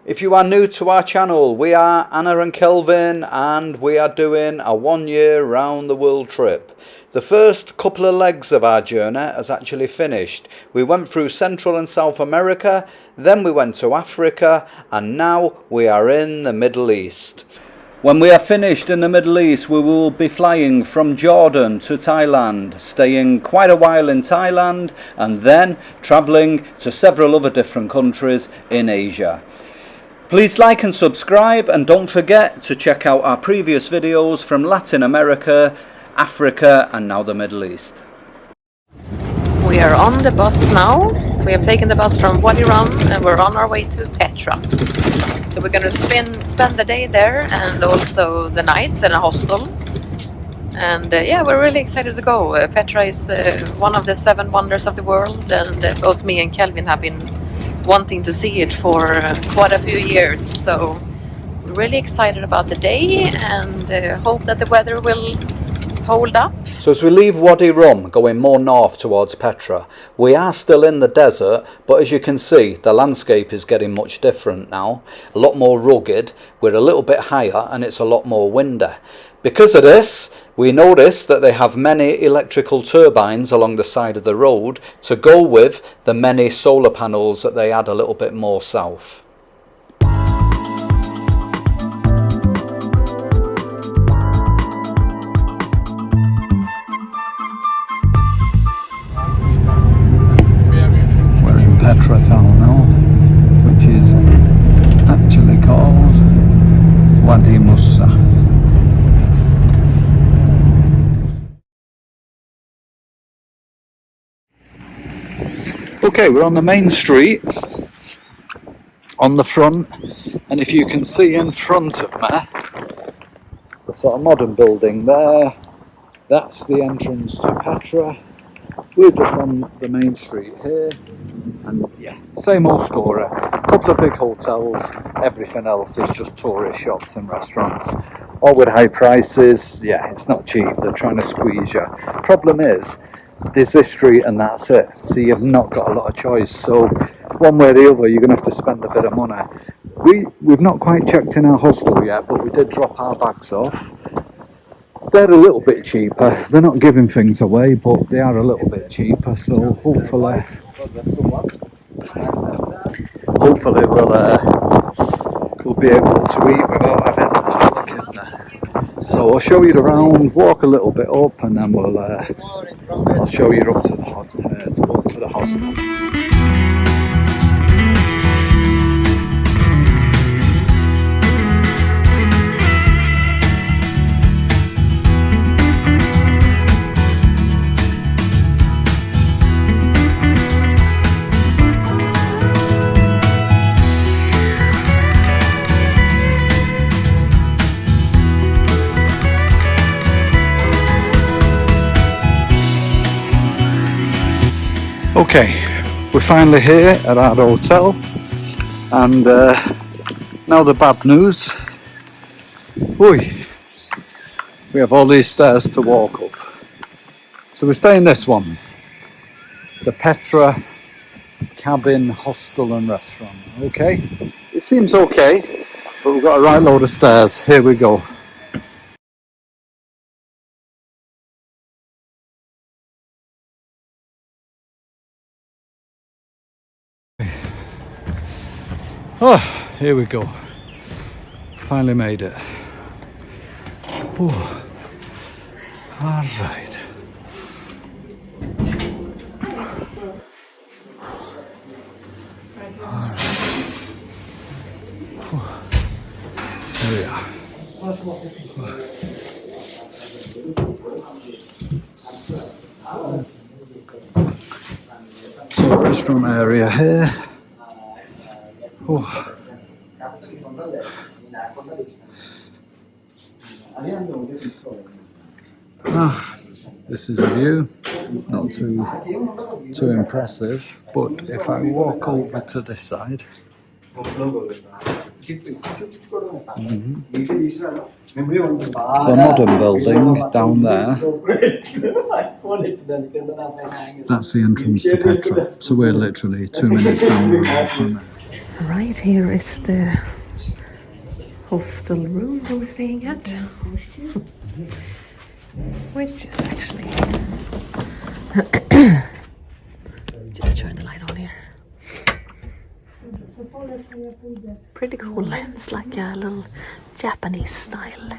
If you are new to our channel, we are Anna and Kelvin and we are doing a 1 year round the world trip. The first couple of legs of our journey has actually finished. We went through Central and South America, then we went to Africa, and now we are in the Middle East. When we are finished in the Middle East, we will be flying from Jordan to Thailand, staying quite a while in Thailand, and then travelling to several other different countries in Asia. Please like and subscribe, and don't forget to check out our previous videos from Latin America, Africa and now the Middle East. We are on the bus now. We have taken the bus from Wadi Rum and we're on our way to Petra. So we're going to spend the day there and also the night in a hostel. And yeah, we're really excited to go. Petra is one of the 7 wonders of the world, and both me and Kelvin have been wanting to see it for quite a few years. So we're really excited about the day and hope that the weather will hold up. So as we leave Wadi Rum going more north towards Petra, we are still in the desert, but as you can see the landscape is getting much different now, a lot more rugged, we're a little bit higher and it's a lot more windy. Because of this, we noticed that they have many electrical turbines along the side of the road to go with the many solar panels that they had a little bit more south. We're in Petra town now, which is actually called Wadi Musa. Okay, we're on the main street on the front, and if you can see in front of me the sort of modern building there, that's the entrance to Petra. We're just on the main street here, and yeah, same old story. A couple of big hotels, everything else is just tourist shops and restaurants, all with high prices. Yeah, it's not cheap, they're trying to squeeze you. Problem is, there's this street and that's it, so you've not got a lot of choice. So one way or the other you're going to have to spend a bit of money. We've not quite checked in our hostel yet, but we did drop our bags off. They're a little bit cheaper, they're not giving things away, but they are a little bit cheaper, so hopefully we'll be able to eat without having a silicon there. So I'll show you around, walk a little bit up, and then I'll show you up to the hostel. Okay, we're finally here at our hotel, and now the bad news. We have all these stairs to walk up. So we stay in this one, the Petra Cabin Hostel and Restaurant. Okay, it seems okay, but we've got a right load of stairs. Here we go. Oh, here we go. Finally made it. Oh. All right. All right. Oh. Here we are. So restaurant area here. Oh. Ah, this is a view, not too impressive, but if I walk over to this side, the modern building down there, that's the entrance to Petra, so we're literally 2 minutes down the road from it. Right here is the hostel room we were staying at, which is actually just turn the light on here. Pretty cool. It's like a little Japanese style.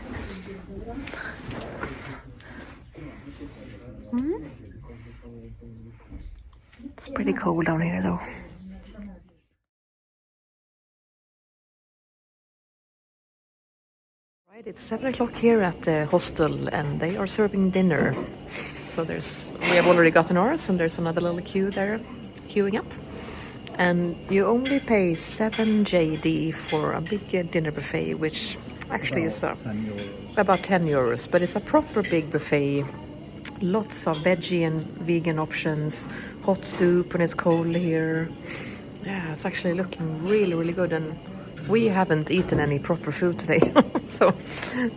It's pretty cold down here though. Right, it's 7 o'clock here at the hostel and they are serving dinner. So we have already gotten ours and there's another little queue there queuing up. And you only pay 7 JD for a big dinner buffet, which actually is about 10 euros. But it's a proper big buffet. Lots of veggie and vegan options, hot soup when it's cold here. Yeah, it's actually looking really, really good. And we haven't eaten any proper food today. So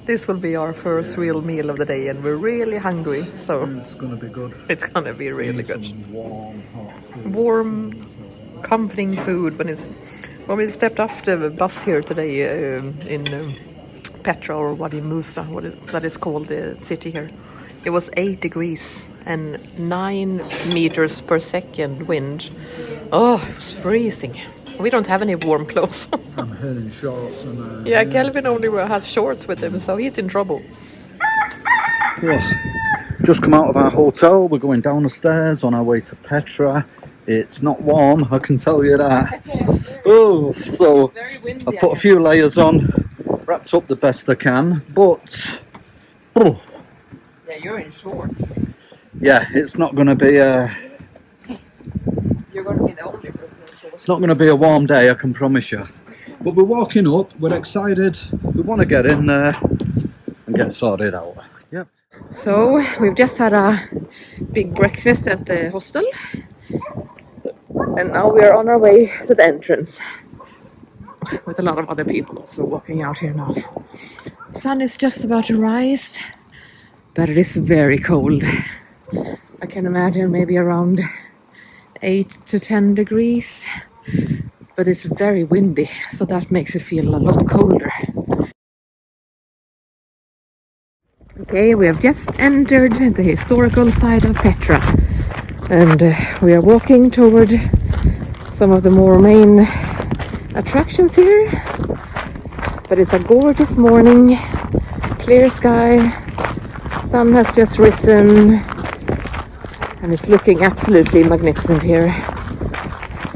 this will be our first real meal of the day and we're really hungry. So it's going to be good. It's going to be really good. Warm, hot food. Warm, comforting food. When we stepped off the bus here today in Petra or Musa, that is called the city here, it was 8 degrees and 9 meters per second wind. Oh, it was freezing. We don't have any warm clothes. I'm here in shorts. And, yeah, Kelvin only has shorts with him, so he's in trouble. Well, just come out of our hotel. We're going down the stairs on our way to Petra. It's not warm, I can tell you that. Oh, so Very windy, I put a few layers on, wrapped up the best I can, but oh, yeah, you're in shorts. yeah, it's not going to be You're going to be the only person in shorts. it's not going to be a warm day, I can promise you. But we're walking up, we're excited, we want to get in there and get sorted out. Yep. So we've just had a big breakfast at the hostel. And now we are on our way to the entrance with a lot of other people also walking out here now. Sun is just about to rise, but it is very cold. I can imagine maybe around 8 to 10 degrees, but it's very windy, so that makes it feel a lot colder. Okay, we have just entered the historical site of Petra. And we are walking toward some of the more main attractions here. But it's a gorgeous morning, clear sky, sun has just risen, and it's looking absolutely magnificent here.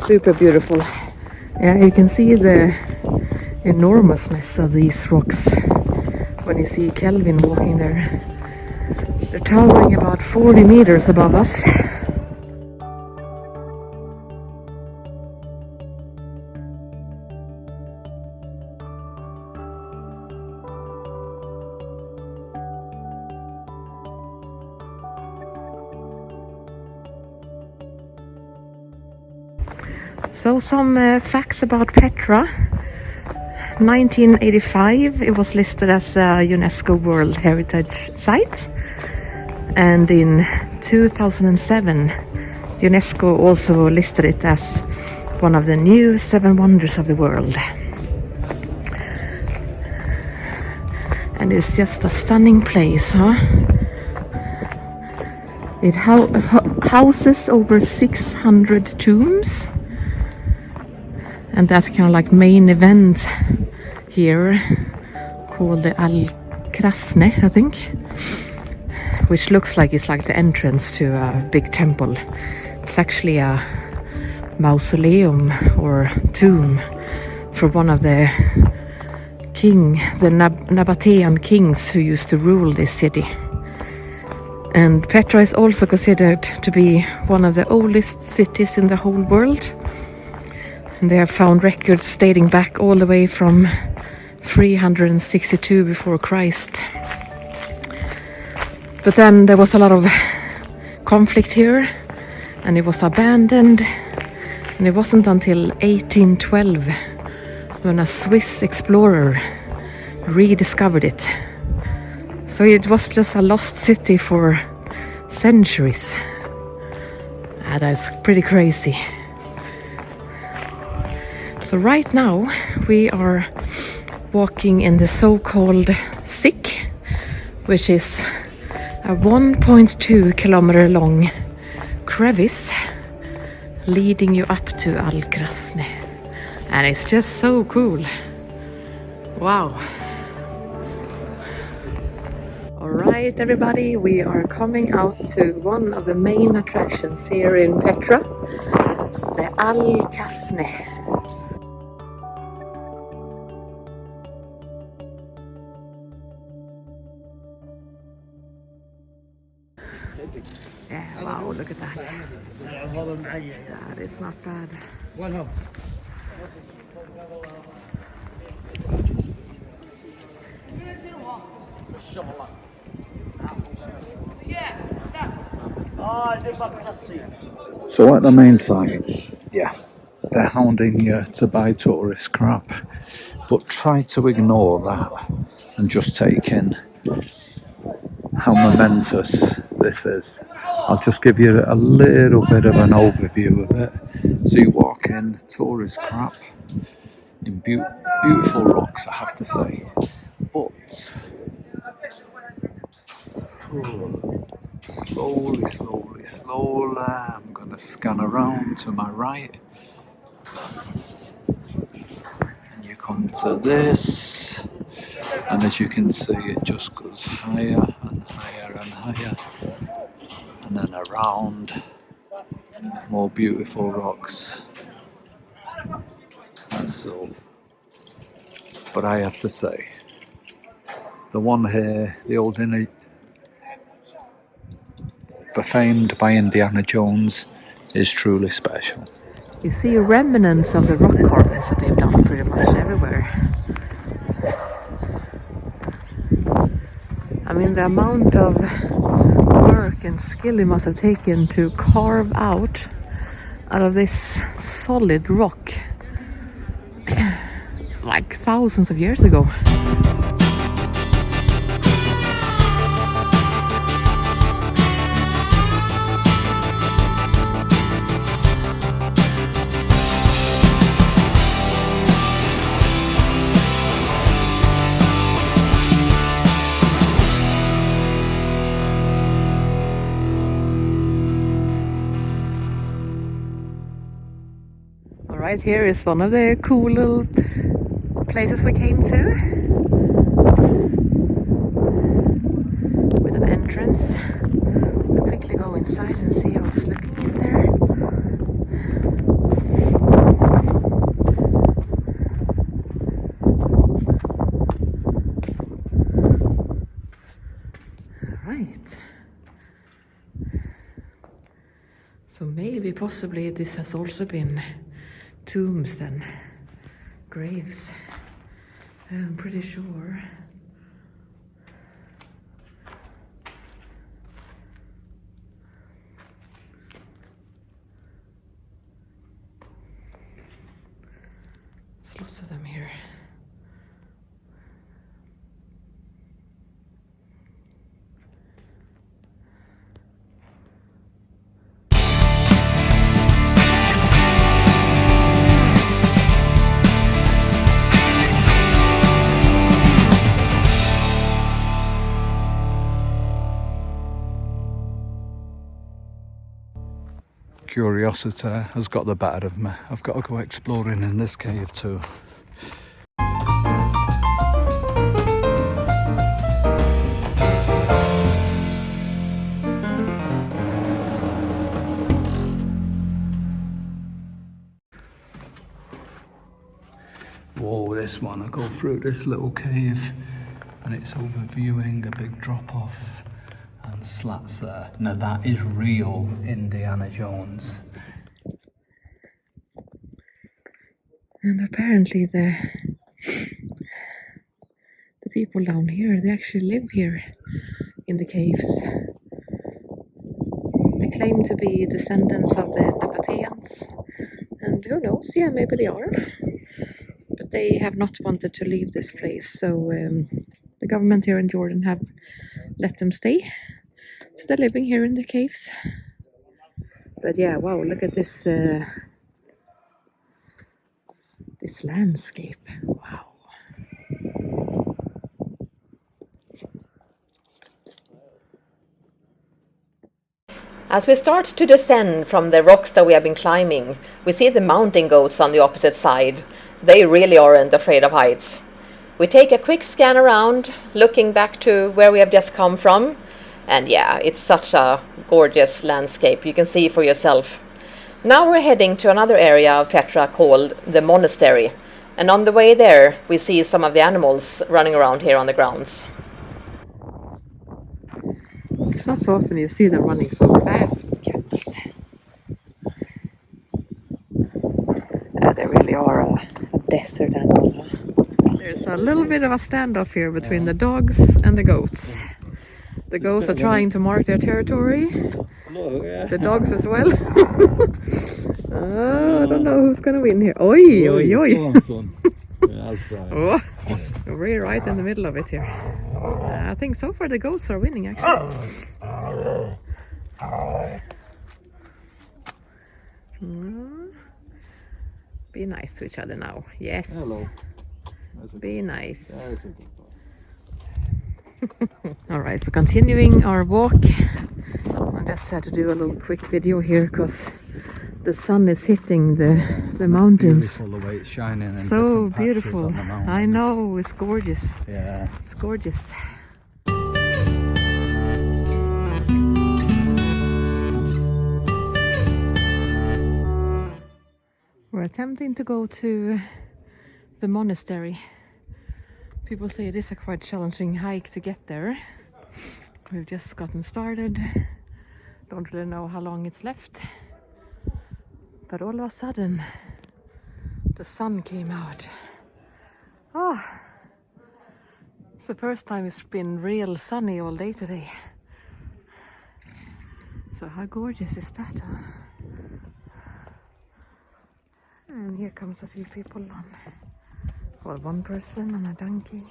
Super beautiful. Yeah, you can see the enormousness of these rocks when you see Kelvin walking there. They're towering about 40 meters above us. So some facts about Petra. 1985 it was listed as a UNESCO World Heritage Site, and in 2007 UNESCO also listed it as one of the new 7 wonders of the world. And it's just a stunning place, huh? It houses over 600 tombs. And that kind of like main event here called the Al-Krasne, I think, which looks like it's like the entrance to a big temple. It's actually a mausoleum or tomb for one of the Nabatean kings who used to rule this city. And Petra is also considered to be one of the oldest cities in the whole world. And they have found records dating back all the way from 362 before Christ. But then there was a lot of conflict here, and it was abandoned. And it wasn't until 1812 when a Swiss explorer rediscovered it. So it was just a lost city for centuries. That's pretty crazy. So right now we are walking in the so-called Sick, which is a 1.2 kilometer long crevice leading you up to Krasne, and it's just so cool. Wow. Alright everybody, we are coming out to one of the main attractions here in Petra, the Krasne. Yeah, wow, look at that. That is not bad. So at the main site, yeah, they're hounding you to buy tourist crap, but try to ignore that and just take in how momentous this is. I'll just give you a little bit of an overview of it. So you walk in, tourist crap, in beautiful rocks, I have to say, but slowly, I'm gonna scan around to my right, and you come to this, and as you can see, it just goes higher and higher and higher, and then around more beautiful rocks. And so, but I have to say, the one here, the old famed by Indiana Jones, is truly special. You see remnants of the rock carvings that they've done pretty much everywhere. I mean, the amount of work and skill it must have taken to carve out of this solid rock like thousands of years ago. Right here is one of the cool little places we came to, with an entrance. We'll quickly go inside and see how it's looking in there. Right. So maybe possibly this has also been tombs then, graves, I'm pretty sure. There's lots of them here. Curiosity has got the better of me. I've got to go exploring in this cave too. Whoa, this one, I go through this little cave and it's overviewing a big drop off and slats there. Now that is real Indiana Jones. And apparently the people down here, they actually live here in the caves. They claim to be descendants of the Nabateans, and who knows, yeah, maybe they are. But they have not wanted to leave this place, so the government here in Jordan have let them stay. So they're living here in the caves. But yeah, wow, look at this gorgeous landscape. Wow. As we start to descend from the rocks that we have been climbing, we see the mountain goats on the opposite side. They really aren't afraid of heights. We take a quick scan around, looking back to where we have just come from. And yeah, it's such a gorgeous landscape. You can see for yourself. Now we're heading to another area of Petra called the Monastery. And on the way there, we see some of the animals running around here on the grounds. It's not so often you see them running so fast with camels. They really are a desert animal. There's a little bit of a standoff here between the dogs and the goats. The goats are trying to mark their territory. The dogs as well. I don't know who's going to win here. Oi, oi, oi. Oh, we're right in the middle of it here. I think so far the goats are winning actually. Be nice to each other now. Yes. Hello. Be nice. Alright, we're continuing our walk. I just had to do a little quick video here because the sun is hitting the mountains. It's beautiful the way it's shining. And so beautiful. I know, it's gorgeous. Yeah. It's gorgeous. We're attempting to go to the monastery. People say it is a quite challenging hike to get there. We've just gotten started. Don't really know how long it's left. But all of a sudden, the sun came out. Oh, it's the first time it's been real sunny all day today. So how gorgeous is that? Huh? And here comes a few people on. Well, one person on a donkey.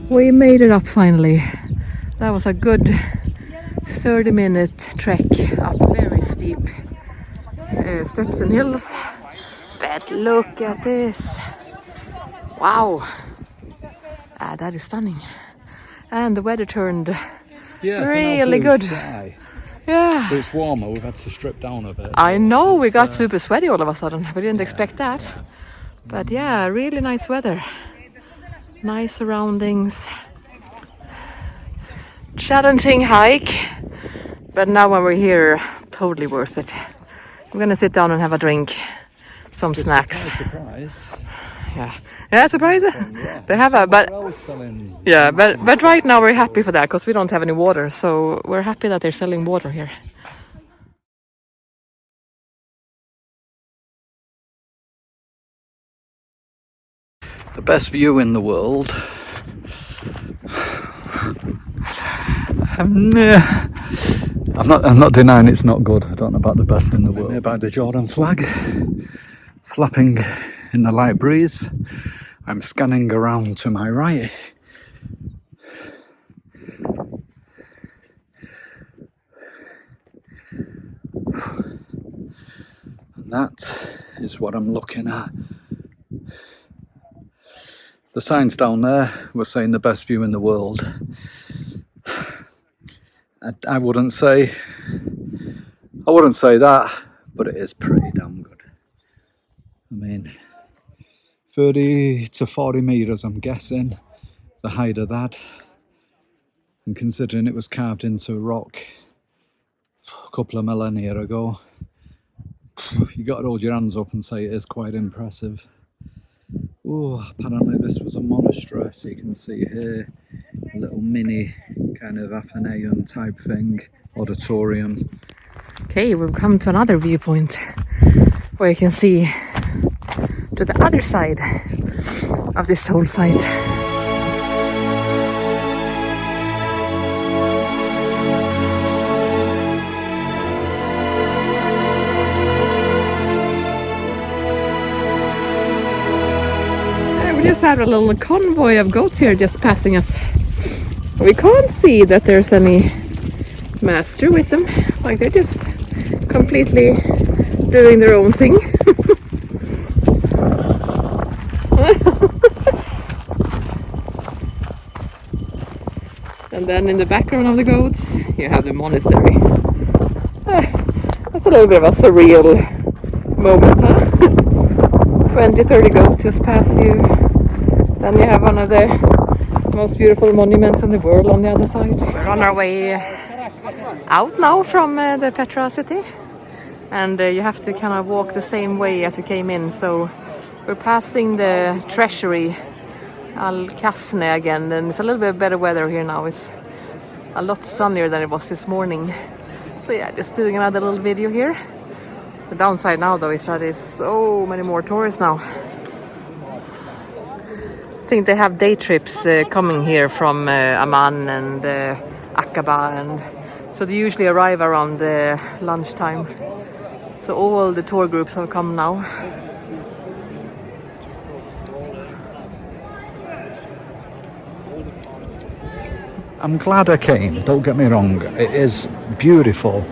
We made it up finally. That was a good 30-minute trek up very steep steps and hills. But look at this. Wow. That is stunning. And the weather turned really good. Yeah. So it's warmer, we've had to strip down a bit. I know, we got super sweaty all of a sudden. We didn't expect that. But yeah, really nice weather. Nice surroundings. Challenging hike, but now when we're here, totally worth it. We're gonna sit down and have a drink, some snacks. Surprise. Yeah, surprise. They have a, but yeah, but right now we're happy for that because we don't have any water, so we're happy that they're selling water here. The best view in the world. I'm not denying it's not good. I don't know about the best in the world. About the Jordan flag flapping in the light breeze. I'm scanning around to my right. And that is what I'm looking at. The signs down there were saying the best view in the world. I wouldn't say that, but it is pretty damn good. I mean, 30 to 40 meters, I'm guessing, the height of that. And considering it was carved into rock a couple of millennia ago, you got to hold your hands up and say it is quite impressive. Oh, apparently this was a monastery, so you can see here a little mini kind of Athenaeum type thing, auditorium. Okay, we've come to another viewpoint where you can see to the other side of this whole site. We just had a little convoy of goats here just passing us. We can't see that there's any master with them, like they're just completely doing their own thing. And then in the background of the goats you have the monastery. That's a little bit of a surreal moment, huh? 20-30 goats just pass you. Then you have one of the most beautiful monuments in the world on the other side. We're on our way out now from the Petra city, and you have to kind of walk the same way as you came in. So we're passing the treasury Al-Kasne again, and it's a little bit better weather here now. It's a lot sunnier than it was this morning. So yeah, just doing another little video here. The downside now though is that there's so many more tourists now. I think they have day trips coming here from Amman and Aqaba, and so they usually arrive around lunchtime. So all the tour groups have come now. I'm glad I came, don't get me wrong, it is beautiful,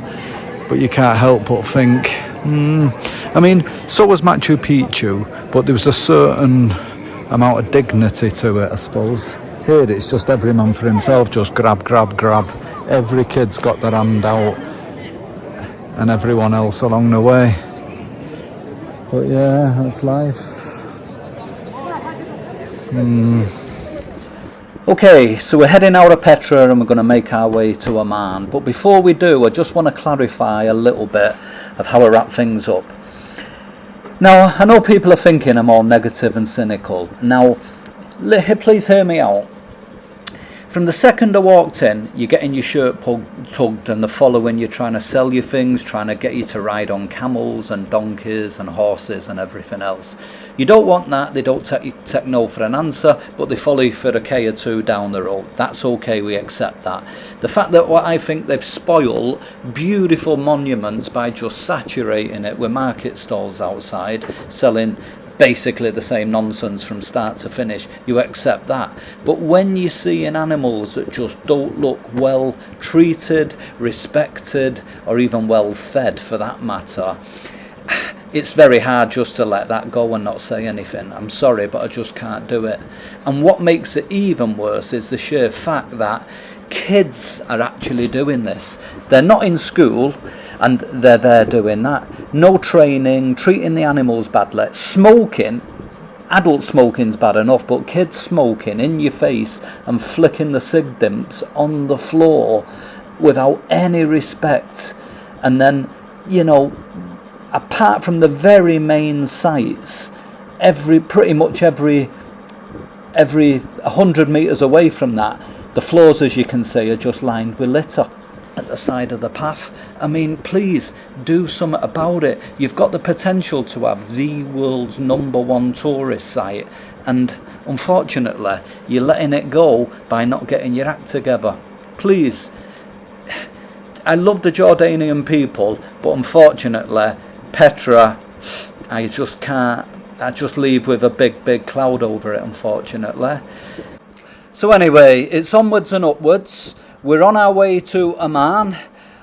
but you can't help but think, I mean, so was Machu Picchu, but there was a certain amount of dignity to it, I suppose. Here it's just every man for himself, just grab. Every kid's got their hand out, and everyone else along the way. But yeah, that's life. Okay, so we're heading out of Petra and we're going to make our way to Amman. But before we do, I just want to clarify a little bit of how I wrap things up. Now, I know people are thinking I'm all negative and cynical. Now, please hear me out. From the second I walked in, you're getting your shirt tugged and they're following you, trying to sell you things, trying to get you to ride on camels and donkeys and horses and everything else. You don't want that, they don't take no for an answer, but they follow you for a K or two down the road. That's okay, we accept that. The fact that I think they've spoiled beautiful monuments by just saturating it with market stalls outside, selling basically the same nonsense from start to finish, you accept that. But when you're seeing animals that just don't look well treated, respected, or even well fed for that matter, it's very hard just to let that go and not say anything. I'm sorry, but I just can't do it. And what makes it even worse is the sheer fact that kids are actually doing this. They're not in school and they're there doing that. No training, treating the animals badly, smoking. Adult smoking's bad enough, but kids smoking in your face and flicking the cig dimps on the floor without any respect. And then, you know, apart from the very main sites, pretty much every 100 metres away from that, the floors, as you can see, are just lined with litter at the side of the path. I mean, please do something about it. You've got the potential to have the world's #1 tourist site, and unfortunately you're letting it go by not getting your act together. Please, I love the Jordanian people, but unfortunately Petra, I just leave with a big cloud over it, unfortunately. So anyway, it's onwards and upwards. We're on our way to Amman.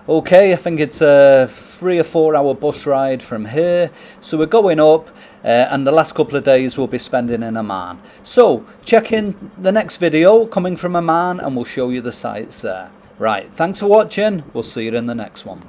Okay, I think it's a 3 or 4 hour bus ride from here. So we're going up, and the last couple of days we'll be spending in Amman. So check in the next video coming from Amman and we'll show you the sights there. Right, thanks for watching. We'll see you in the next one.